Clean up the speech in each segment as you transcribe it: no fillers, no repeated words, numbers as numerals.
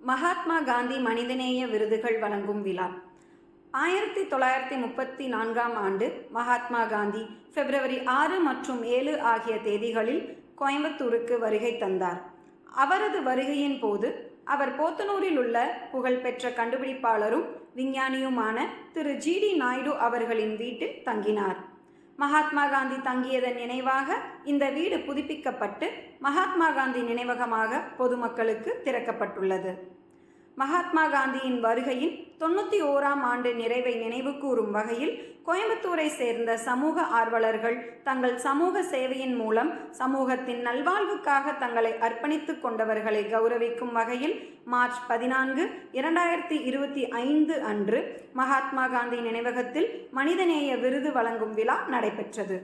மகாத்மா காந்தி மனிதநேய விருதுகள் வழங்கும் விழா 1934 ஆண்டு மகாத்மா காந்தி பிப்ரவரி 6 மற்றும் 7 ஆகிய தேதிகளில் கோயம்புத்தூருக்கு வருகை தந்தார். அவரது வருகையின் போது அவர் போத்தனூரில் உள்ள புகழ்பெற்ற கண்டுபிடிப்பாளரும் விஞ்ஞானியுமான திரு ஜி.டி. நாயுடு அவர்களின் வீட்டில் தங்கினார். மகாத்மா காந்தி தங்கியதன் நினைவாக இந்த வீடு புதுப்பிக்கப்பட்டு மகாத்மா காந்தி நினைவகமாக பொதுமக்களுக்கு திறக்கப்பட்டுள்ளது. மகாத்மா காந்தியின் வருகையின் 91ஆம் ஆண்டு நிறைவை நினைவு கூறும் வகையில் கோயம்புத்தூரை சேர்ந்த சமூக ஆர்வலர்கள் தங்கள் சமூக சேவையின் மூலம் சமூகத்தின் நல்வாழ்வுக்காக தங்களை அர்ப்பணித்துக் கொண்டவர்களை கௌரவிக்கும் வகையில் மார்ச் 14, 2025 அன்று மகாத்மா காந்தி நினைவகத்தில் மனிதநேய விருது வழங்கும் விழா நடைபெற்றது.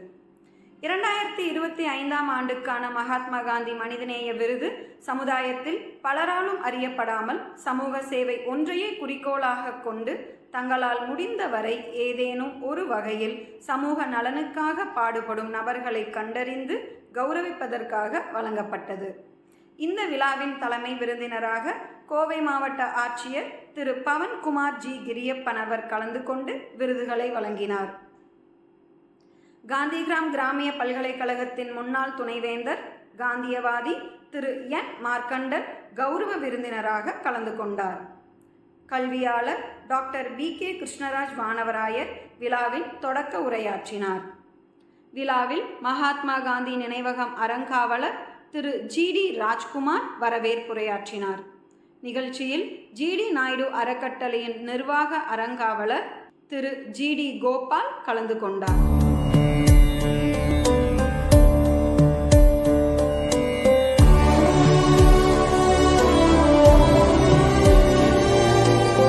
2025ஆம் ஆண்டுக்கான மகாத்மா காந்தி மனிதநேய விருது சமுதாயத்தில் பலராலும் அறியப்படாமல் சமூக சேவை ஒன்றையே குறிக்கோளாக கொண்டு தங்களால் முடிந்தவரை ஏதேனும் ஒரு வகையில் சமூக நலனுக்காக பாடுபடும் நபர்களை கண்டறிந்து கௌரவிப்பதற்காக வழங்கப்பட்டது. இந்த விழாவின் தலைமை விருந்தினராக கோவை மாவட்ட ஆட்சியர் திரு பவன்குமார் ஜி. கிரியப்பன் அவர் கலந்து கொண்டு விருதுகளை வழங்கினார். காந்திகிராம் கிராமிய பல்கலைக்கழகத்தின் முன்னாள் துணைவேந்தர் காந்தியவாதி திரு என். மார்க்கண்டர் கௌரவ விருந்தினராக கலந்து கொண்டார். கல்வியாளர் டாக்டர் பி.கே. கிருஷ்ணராஜ் வானவராயர் விழாவில் தொடக்க உரையாற்றினார். விழாவில் மகாத்மா காந்தி நினைவகம் அறங்காவலர் திரு ஜி.டி. ராஜ்குமார் வரவேற்புரையாற்றினார். நிகழ்ச்சியில் ஜி.டி. நாயுடு அறக்கட்டளையின் நிர்வாக அறங்காவலர் திரு ஜி.டி. கோபால் கலந்து கொண்டார்.